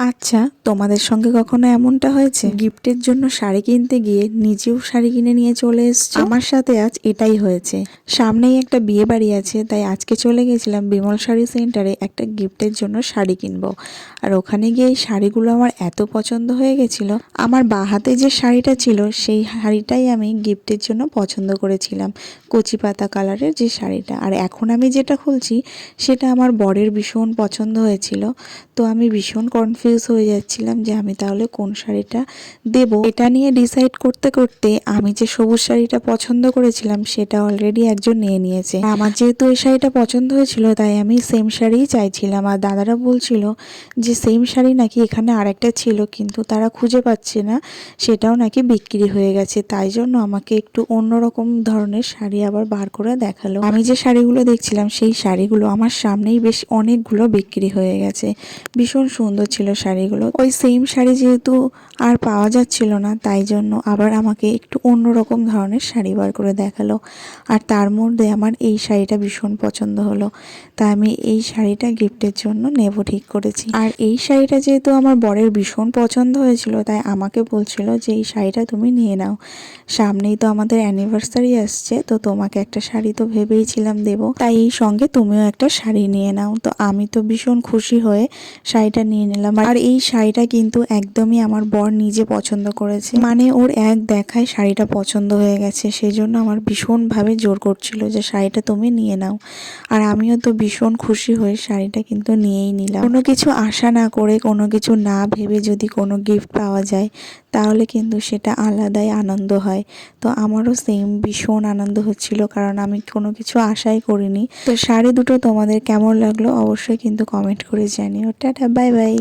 আচ্ছা, তোমাদের সঙ্গে কখনো এমনটা হয়েছে গিফটের জন্য শাড়ি কিনতে গিয়ে নিজেও শাড়ি কিনে নিয়ে চলে এসছো? আমার সাথে আজ এটাই হয়েছে। সামনেই একটা বিয়ে বাড়ি আছে, তাই আজকে চলে গেছিলাম বিমল শাড়ি সেন্টারে একটা গিফটের জন্য শাড়ি কিনবো। আর ওখানে গিয়ে এই শাড়িগুলো আমার এত পছন্দ হয়ে গেছিল। আমার বাঁ হাতে যে শাড়িটা ছিল সেই শাড়িটাই আমি গিফটের জন্য পছন্দ করেছিলাম, কচি পাতা কালারের যে শাড়িটা। আর এখন আমি যেটা খুলছি সেটা আমার বরের ভীষণ পছন্দ হয়েছিল, তো আমি ভীষণ কনফিউজ হয়ে যাচ্ছিলাম যে আমি তাহলে কোন শাড়িটা দেব। এটা নিয়ে ডিসাইড করতে করতে আমি যে সবুজ শাড়িটা পছন্দ করেছিলাম সেটা অলরেডি একজন নিয়ে নিয়েছে। আমার যেহেতু এই শাড়িটা পছন্দ হয়েছিল তাই আমি সেম শাড়িই চাইছিলাম। আর দাদারা বলছিল যে সেম শাড়ি নাকি এখানে আরেকটা ছিল কিন্তু তারা খুঁজে পাচ্ছে না, সেটাও নাকি বিক্রি হয়ে গেছে। তাই জন্য আমাকে একটু অন্যরকম ধরনের শাড়ি আবার বার করে দেখালো। আমি যে শাড়িগুলো দেখছিলাম সেই শাড়িগুলো আমার সামনেই বেশ অনেকগুলো বিক্রি হয়ে গেছে। ভীষণ সুন্দর ছিল শাড়িগুলো। ওই সেম শাড়ি যেহেতু আর পাওয়া যাচ্ছিল না তাই জন্য আবার আমাকে একটু অন্যরকম ধরনের শাড়ি বার করে দেখালো। আর তার মধ্যে আমার এই শাড়িটা ভীষণ পছন্দ হলো, তাই আমি এই শাড়িটা গিফটের জন্য নেব ঠিক করেছি। আর এই শাড়িটা যেহেতু আমার বরের ভীষণ পছন্দ হয়েছিল তাই আমাকে বলছিল যে এই শাড়িটা তুমি নিয়ে নাও, সামনেই তো আমাদের অ্যানিভার্সারি আসছে, তো তোমাকে একটা শাড়ি তো ভেবেইছিলাম দেবো, তাই এই সঙ্গে তুমিও একটা শাড়ি নিয়ে নাও। তো আমি তো ভীষণ খুশি হয়ে শাড়িটা নিয়ে নিলাম। আর এই শাড়িটা কিন্তু একদমই আমার বর নিজে পছন্দ করেছে, মানে ওর এক দেখায় শাড়িটা পছন্দ হয়ে গেছে, সেজন্য আমার ভীষণভাবে জোর করছিল যে শাড়িটা তুমি নিয়ে নাও। আর আমিও তো ভীষণ খুশি হয়ে শাড়িটা কিন্তু নিয়েই নিলাম। কোনো কিছু আশা না করে, কোনো কিছু না ভেবে যদি কোনো গিফট পাওয়া যায় তাহলে কিন্তু সেটা আলাদাই আনন্দ হয়। তো আমারও সেম ভীষণ আনন্দ হচ্ছিল, কারণ আমি কোনো কিছু আশাই করিনি। তো শাড়ি দুটো তোমাদের কেমন লাগলো অবশ্যই কিন্তু কমেন্ট করে জানিও। Tata, bye bye.